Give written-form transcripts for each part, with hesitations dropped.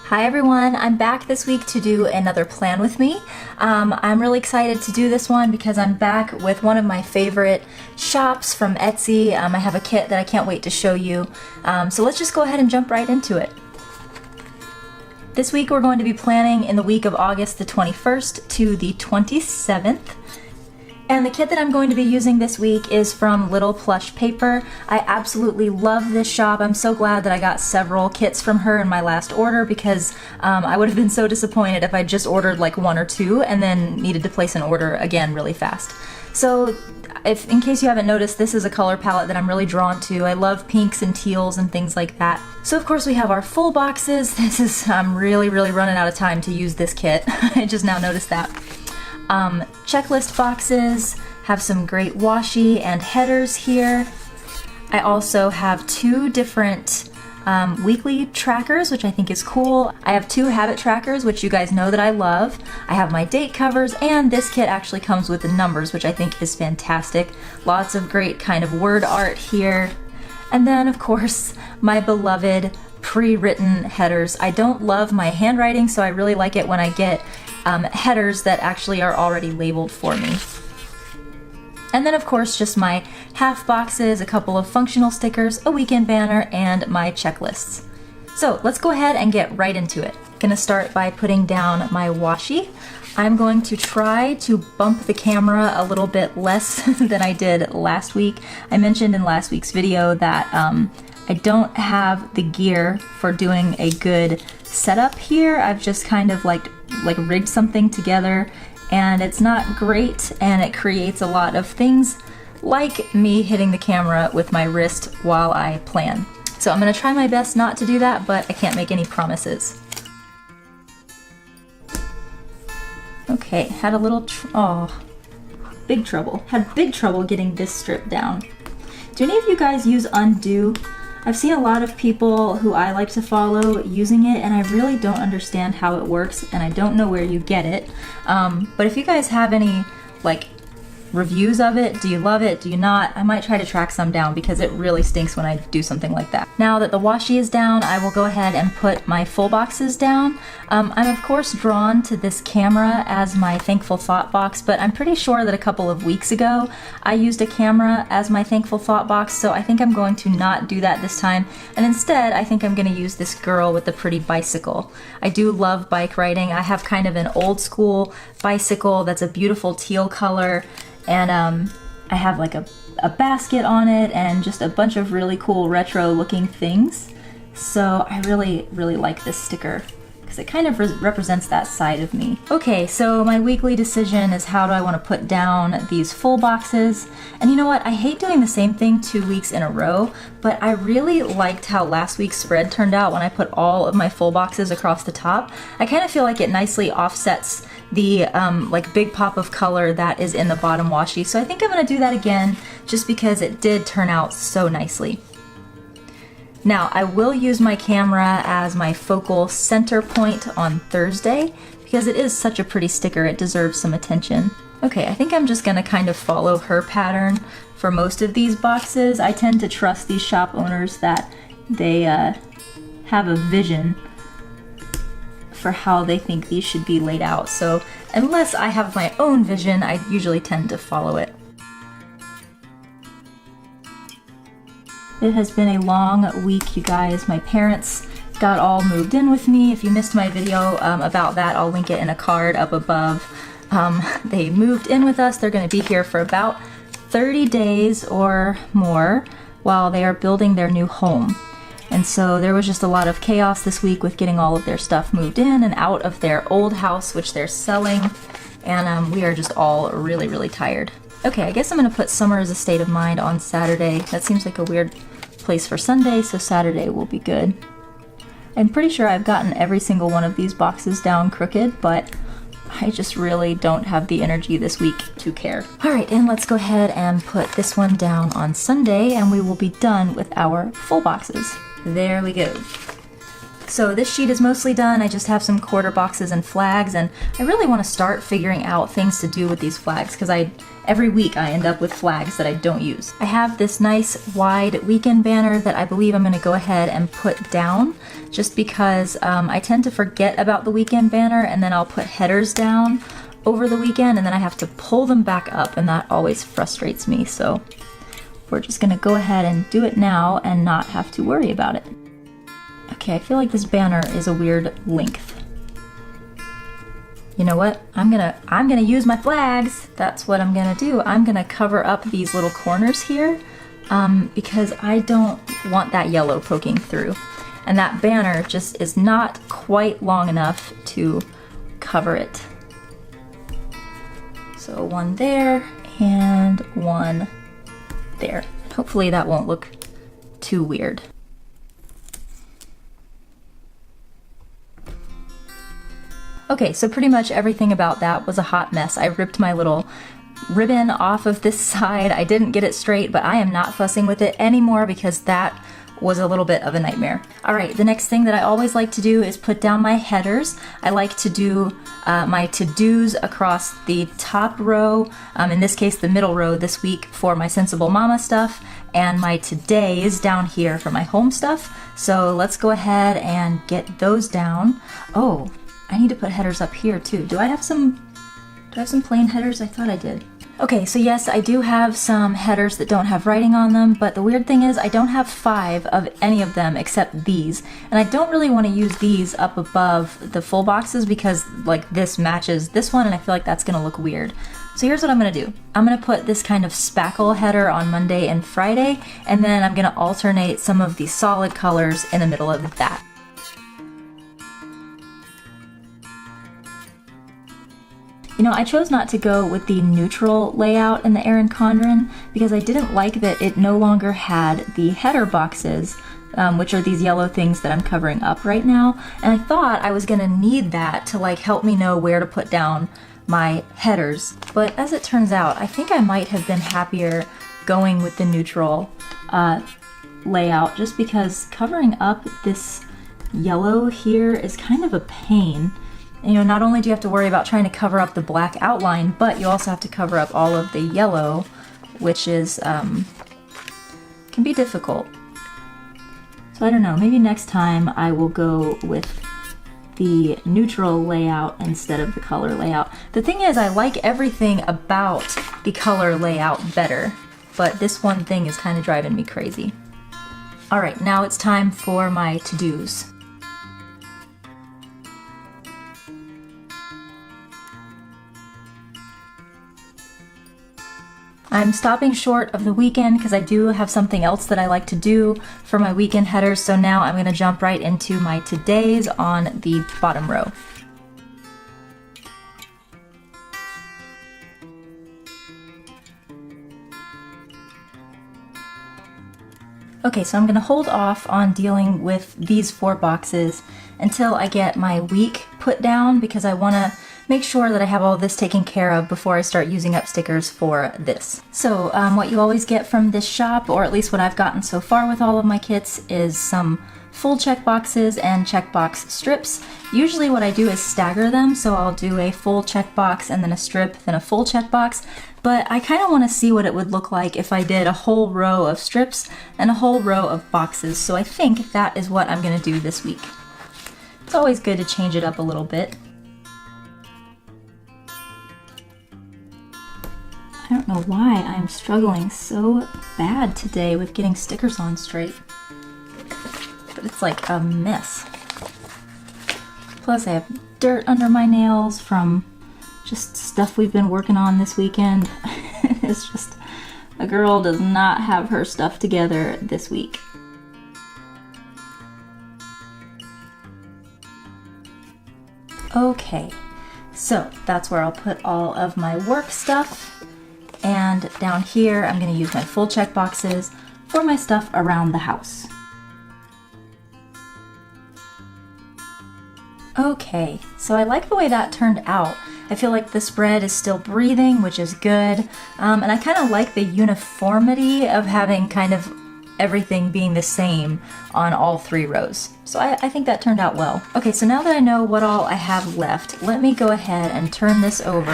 Hi everyone, I'm back this week to do another plan with me. I'm really excited to do this one because I'm back with one of my favorite shops from Etsy. I have a kit that I can't wait to show you. So let's just go ahead and jump right into it. This week we're going to be planning in the week of August the 21st to the 27th. And the kit that I'm going to be using this week is from Little Plush Paper. I absolutely love this shop. I'm so glad that I got several kits from her in my last order because I would have been so disappointed if I just ordered like one or two and then needed to place an order again really fast. So in case you haven't noticed, this is a color palette that I'm really drawn to. I love pinks and teals and things like that. So of course we have our full boxes. I'm really running out of time to use this kit. I just now noticed that. Checklist boxes, have some great washi and headers here. I also have two different weekly trackers, which I think is cool. I have two habit trackers, which you guys know that I love. I have my date covers, and this kit actually comes with the numbers, which I think is fantastic. Lots of great kind of word art here. And then, of course, my beloved pre-written headers. I don't love my handwriting, so I really like it when I get headers that actually are already labeled for me. And then of course just my half boxes, a couple of functional stickers, a weekend banner, and my checklists. So let's go ahead and get right into it. I'm gonna start by putting down my washi. I'm going to try to bump the camera a little bit less than I did last week. I mentioned in last week's video that I don't have the gear for doing a good setup here. I've just kind of like rigged something together and it's not great, and it creates a lot of things like me hitting the camera with my wrist while I plan. So I'm gonna try my best not to do that, but I can't make any promises. Okay, had a little, big trouble. Had big trouble getting this strip down. Do any of you guys use undo? I've seen a lot of people who I like to follow using it, and I really don't understand how it works, and I don't know where you get it. But if you guys have any like reviews of it, do you love it, do you not? I might try to track some down because it really stinks when I do something like that. Now that the washi is down, I will go ahead and put my full boxes down. I'm of course drawn to this camera as my thankful thought box, but I'm pretty sure that a couple of weeks ago I used a camera as my thankful thought box, so I think I'm going to not do that this time, and instead I think I'm going to use this girl with the pretty bicycle. I do love bike riding. I have kind of an old school bicycle that's a beautiful teal color, and I have like a basket on it and just a bunch of really cool retro looking things. So I really like this sticker because it kind of represents that side of me. Okay, so my weekly decision is how do I want to put down these full boxes. And you know what, I hate doing the same thing 2 weeks in a row, but I really liked how last week's spread turned out when I put all of my full boxes across the top. I kind of feel like it nicely offsets the like big pop of color that is in the bottom washi. So I think I'm gonna do that again just because it did turn out so nicely. Now I will use my camera as my focal center point on Thursday because it is such a pretty sticker, it deserves some attention. Okay, I think I'm just gonna kind of follow her pattern for most of these boxes. I tend to trust these shop owners that they have a vision for how they think these should be laid out. So unless I have my own vision, I usually tend to follow it. It has been a long week, you guys. My parents got all moved in with me. If you missed my video about that, I'll link it in a card up above. They moved in with us. They're gonna be here for about 30 days or more while they are building their new home. And so there was just a lot of chaos this week with getting all of their stuff moved in and out of their old house, which they're selling. And we are just all really tired. Okay, I guess I'm gonna put Summer as a State of Mind on Saturday. That seems like a weird place for Sunday, so Saturday will be good. I'm pretty sure I've gotten every single one of these boxes down crooked, but I just really don't have the energy this week to care. All right, and let's go ahead and put this one down on Sunday, and we will be done with our full boxes. There we go. So this sheet is mostly done. I just have some quarter boxes and flags, and I really want to start figuring out things to do with these flags because every week I end up with flags that I don't use. I have this nice wide weekend banner that I believe I'm going to go ahead and put down just because I tend to forget about the weekend banner, and then I'll put headers down over the weekend and then I have to pull them back up, and that always frustrates me. So we're just going to go ahead and do it now and not have to worry about it. Okay, I feel like this banner is a weird length. You know what? I'm gonna use my flags. That's what I'm gonna do. I'm gonna cover up these little corners here because I don't want that yellow poking through. And that banner just is not quite long enough to cover it. So one there and one there. Hopefully that won't look too weird. Okay, so pretty much everything about that was a hot mess. I ripped my little ribbon off of this side. I didn't get it straight, but I am not fussing with it anymore because that was a little bit of a nightmare. All right, the next thing that I always like to do is put down my headers. I like to do my to-dos across the top row, in this case the middle row this week for my Sensible Mama stuff, and my todays down here for my home stuff. So let's go ahead and get those down. Oh, I need to put headers up here too. Do I have some plain headers? I thought I did. Okay, so yes, I do have some headers that don't have writing on them, but the weird thing is I don't have 5 of any of them except these. And I don't really want to use these up above the full boxes because like this matches this one and I feel like that's gonna look weird. So here's what I'm gonna do. I'm gonna put this kind of spackle header on Monday and Friday, and then I'm gonna alternate some of the solid colors in the middle of that. You know, I chose not to go with the neutral layout in the Erin Condren because I didn't like that it no longer had the header boxes, which are these yellow things that I'm covering up right now. And I thought I was gonna need that to like help me know where to put down my headers. But as it turns out, I think I might have been happier going with the neutral layout just because covering up this yellow here is kind of a pain. You know, not only do you have to worry about trying to cover up the black outline, but you also have to cover up all of the yellow, which is, can be difficult. So I don't know, maybe next time I will go with the neutral layout instead of the color layout. The thing is, I like everything about the color layout better, but this one thing is kind of driving me crazy. All right, now it's time for my to-dos. I'm stopping short of the weekend because I do have something else that I like to do for my weekend headers, so now I'm going to jump right into my todays on the bottom row. Okay, so I'm going to hold off on dealing with these 4 boxes until I get my week put down because I want to make sure that I have all this taken care of before I start using up stickers for this. So what you always get from this shop, or at least what I've gotten so far with all of my kits, is some full check boxes and checkbox strips. Usually what I do is stagger them, so I'll do a full checkbox and then a strip, then a full checkbox. But I kind of want to see what it would look like if I did a whole row of strips and a whole row of boxes. So I think that is what I'm going to do this week. It's always good to change it up a little bit. I don't know why I'm struggling so bad today with getting stickers on straight, but it's like a mess. Plus I have dirt under my nails from just stuff we've been working on this weekend. It's just, a girl does not have her stuff together this week. Okay, so that's where I'll put all of my work stuff. And down here, I'm going to use my full check boxes for my stuff around the house. Okay, so I like the way that turned out. I feel like the spread is still breathing, which is good. And I kind of like the uniformity of having kind of everything being the same on all 3 rows. So I think that turned out well. Okay, so now that I know what all I have left, let me go ahead and turn this over.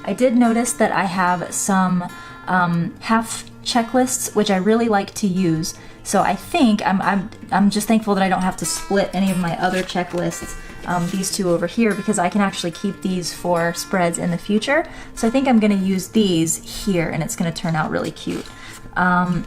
I did notice that I have some half checklists, which I really like to use. So I think I'm just thankful that I don't have to split any of my other checklists, these 2 over here, because I can actually keep these for spreads in the future. So I think I'm gonna use these here, and it's gonna turn out really cute.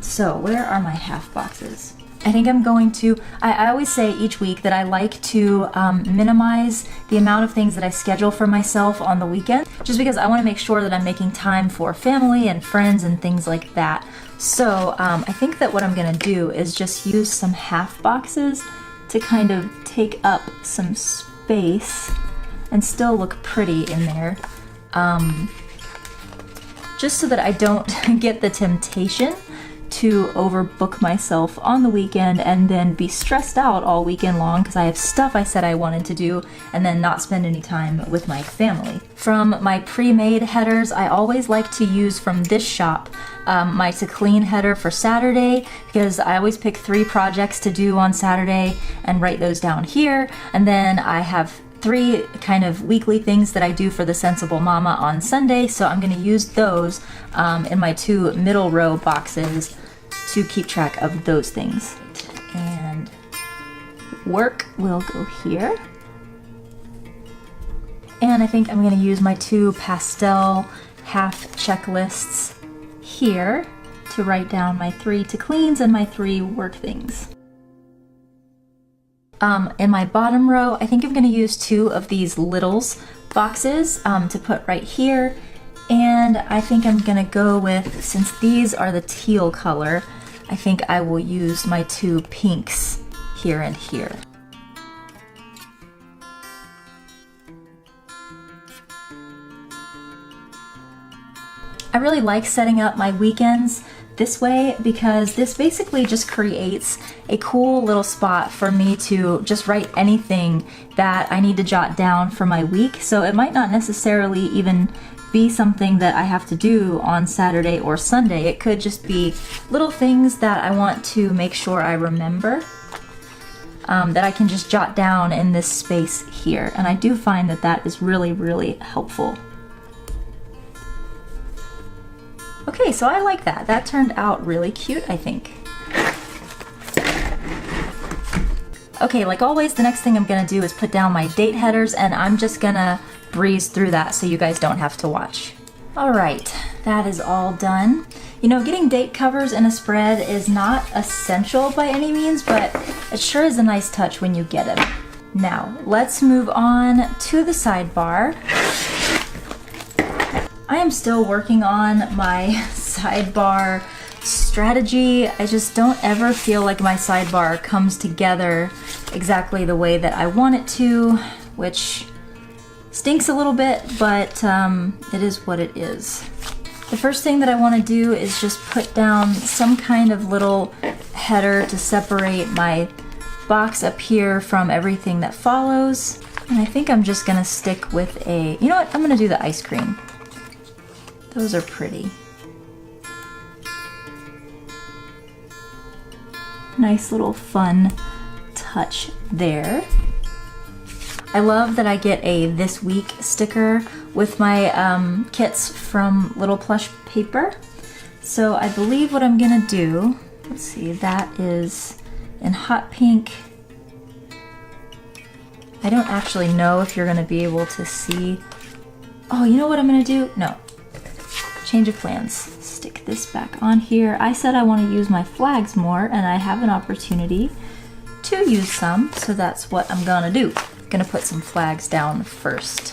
So where are my half boxes? I think I'm going to, I always say each week that I like to minimize the amount of things that I schedule for myself on the weekend, just because I want to make sure that I'm making time for family and friends and things like that. So I think that what I'm going to do is just use some half boxes to kind of take up some space and still look pretty in there. Just so that I don't get the temptation to overbook myself on the weekend and then be stressed out all weekend long because I have stuff I said I wanted to do and then not spend any time with my family. From my pre-made headers, I always like to use from this shop my to clean header for Saturday, because I always pick 3 projects to do on Saturday and write those down here, and then I have 3 kind of weekly things that I do for the Sensible Mama on Sunday, so I'm going to use those in my 2 middle row boxes to keep track of those things. And work will go here. And I think I'm going to use my 2 pastel half checklists here to write down my 3 to cleans and my 3 work things. In my bottom row, I think I'm going to use 2 of these littles boxes to put right here. And I think I'm going to go with, since these are the teal color, I think I will use my 2 pinks here and here. I really like setting up my weekends this way because this basically just creates a cool little spot for me to just write anything that I need to jot down for my week. So it might not necessarily even be something that I have to do on Saturday or Sunday. It could just be little things that I want to make sure I remember, that I can just jot down in this space here. And I do find that that is really, really helpful. Okay, so I like that. That turned out really cute, I think. Okay, like always, the next thing I'm gonna do is put down my date headers, and I'm just gonna breeze through that so you guys don't have to watch. All right, that is all done. You know, getting date covers in a spread is not essential by any means, but it sure is a nice touch when you get it. Now, let's move on to the sidebar. I am still working on my sidebar strategy. I just don't ever feel like my sidebar comes together exactly the way that I want it to, which stinks a little bit, but it is what it is. The first thing that I want to do is just put down some kind of little header to separate my box up here from everything that follows. And I think I'm just gonna stick with a, you know what, I'm gonna do the ice cream. Those are pretty. Nice little fun touch there. I love that I get a This Week sticker with my kits from Little Plush Paper. So I believe what I'm gonna do, let's see, that is in hot pink. I don't actually know if you're gonna be able to see. Oh, you know what I'm gonna do? No. Change of plans. Stick this back on here. I said I want to use my flags more, and I have an opportunity to use some, so that's what I'm gonna do. I'm gonna put some flags down first.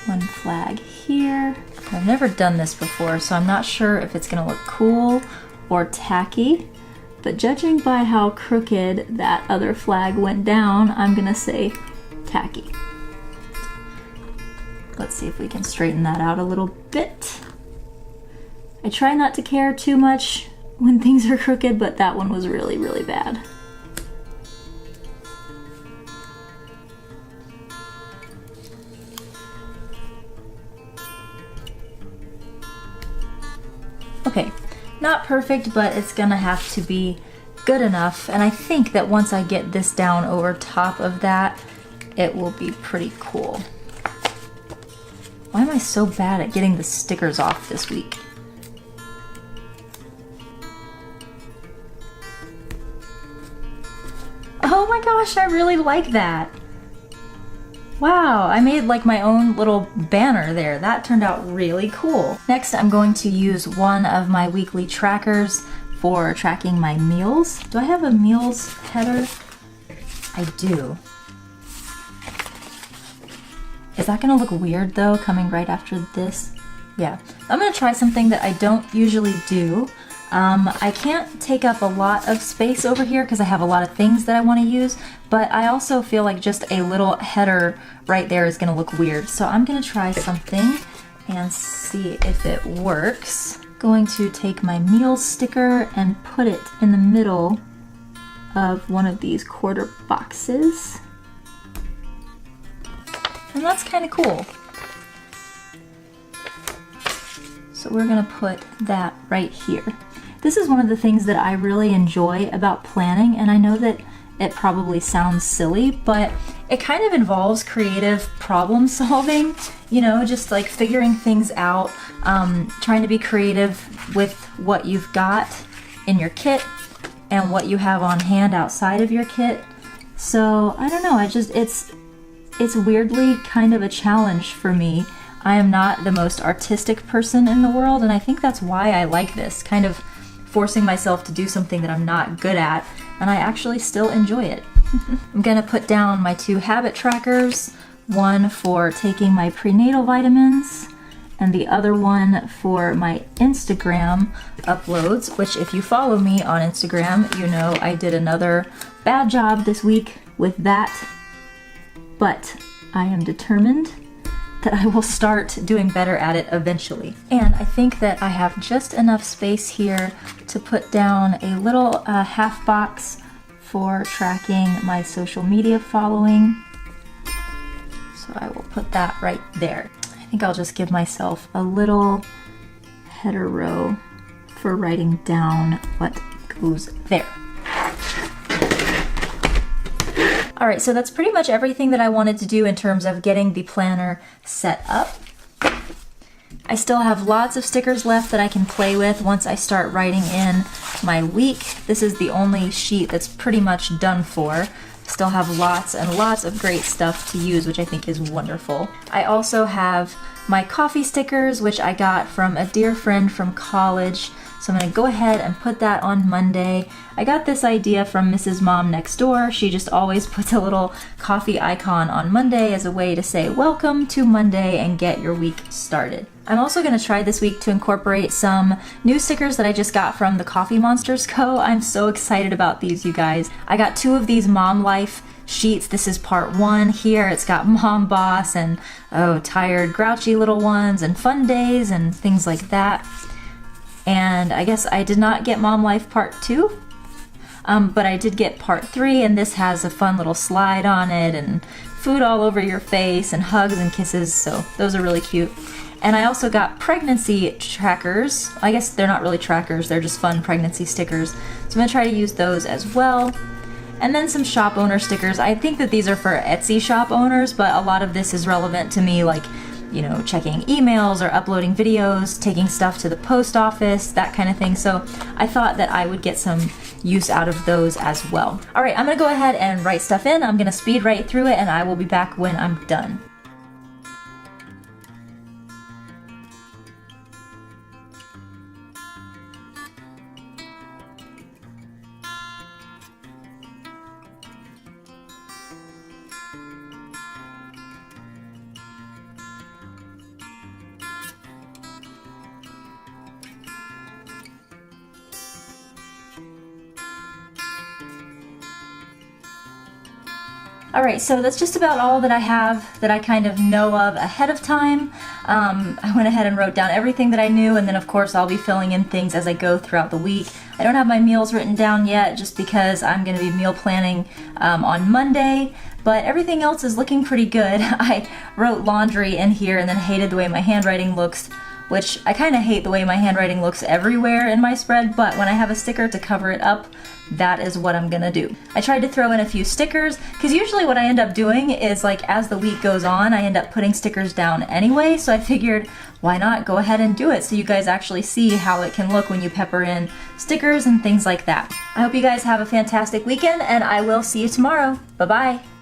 One flag here. I've never done this before, so I'm not sure if it's gonna look cool or tacky, but judging by how crooked that other flag went down, I'm gonna say tacky. Let's see if we can straighten that out a little bit. I try not to care too much when things are crooked, but that one was really, really bad. Okay, not perfect, but it's gonna have to be good enough. And I think that once I get this down over top of that, it will be pretty cool. Why am I so bad at getting the stickers off this week? Oh my gosh, I really like that. Wow, I made like my own little banner there. That turned out really cool. Next, I'm going to use one of my weekly trackers for tracking my meals. Do I have a meals header? I do. Is that gonna look weird though, coming right after this? Yeah, I'm gonna try something that I don't usually do. I can't take up a lot of space over here because I have a lot of things that I want to use, but I also feel like just a little header right there is going to look weird. So I'm going to try something and see if it works. Going to take my meals sticker and put it in the middle of one of these quarter boxes. And that's kind of cool. So we're going to put that right here. This is one of the things that I really enjoy about planning, and I know that it probably sounds silly, but it kind of involves creative problem solving, you know, just like figuring things out, trying to be creative with what you've got in your kit and what you have on hand outside of your kit. So I don't know, it's weirdly kind of a challenge for me. I am not the most artistic person in the world, and I think that's why I like this, kind of forcing myself to do something that I'm not good at, and I actually still enjoy it. I'm gonna put down my 2 habit trackers, one for taking my prenatal vitamins, and the other one for my Instagram uploads, which if you follow me on Instagram, you know I did another bad job this week with that, but I am determined that I will start doing better at it eventually. And I think that I have just enough space here to put down a little half box for tracking my social media following. So I will put that right there. I think I'll just give myself a little header row for writing down what goes there. Alright, so that's pretty much everything that I wanted to do in terms of getting the planner set up. I still have lots of stickers left that I can play with once I start writing in my week. This is the only sheet that's pretty much done for. Still have lots and lots of great stuff to use, which I think is wonderful. I also have my coffee stickers, which I got from a dear friend from college. So I'm gonna go ahead and put that on Monday. I got this idea from Mrs. Mom Next Door. She just always puts a little coffee icon on Monday as a way to say welcome to Monday and get your week started. I'm also gonna try this week to incorporate some new stickers that I just got from the Coffee Monsters Co. I'm so excited about these, you guys. I got 2 of these Mom Life sheets. This is part 1 here. It's got Mom Boss and tired, grouchy little ones and fun days and things like that. And I guess I did not get Mom Life part 2, but I did get part 3, and this has a fun little slide on it and food all over your face and hugs and kisses, so those are really cute. And I also got pregnancy trackers. I guess they're not really trackers, they're just fun pregnancy stickers. So I'm gonna try to use those as well. And then some shop owner stickers. I think that these are for Etsy shop owners, but a lot of this is relevant to me, like, you know, checking emails or uploading videos, taking stuff to the post office, that kind of thing. So I thought that I would get some use out of those as well. All right, I'm gonna go ahead and write stuff in. I'm gonna speed right through it, and I will be back when I'm done. Alright, so that's just about all that I have that I kind of know of ahead of time. I went ahead and wrote down everything that I knew, and then of course I'll be filling in things as I go throughout the week. I don't have my meals written down yet just because I'm going to be meal planning on Monday, but everything else is looking pretty good. I wrote laundry in here and then hated the way my handwriting looks which I kind of hate the way my handwriting looks everywhere in my spread, but when I have a sticker to cover it up, that is what I'm gonna do. I tried to throw in a few stickers, because usually what I end up doing is like as the week goes on, I end up putting stickers down anyway, so I figured why not go ahead and do it so you guys actually see how it can look when you pepper in stickers and things like that. I hope you guys have a fantastic weekend, and I will see you tomorrow. Bye-bye.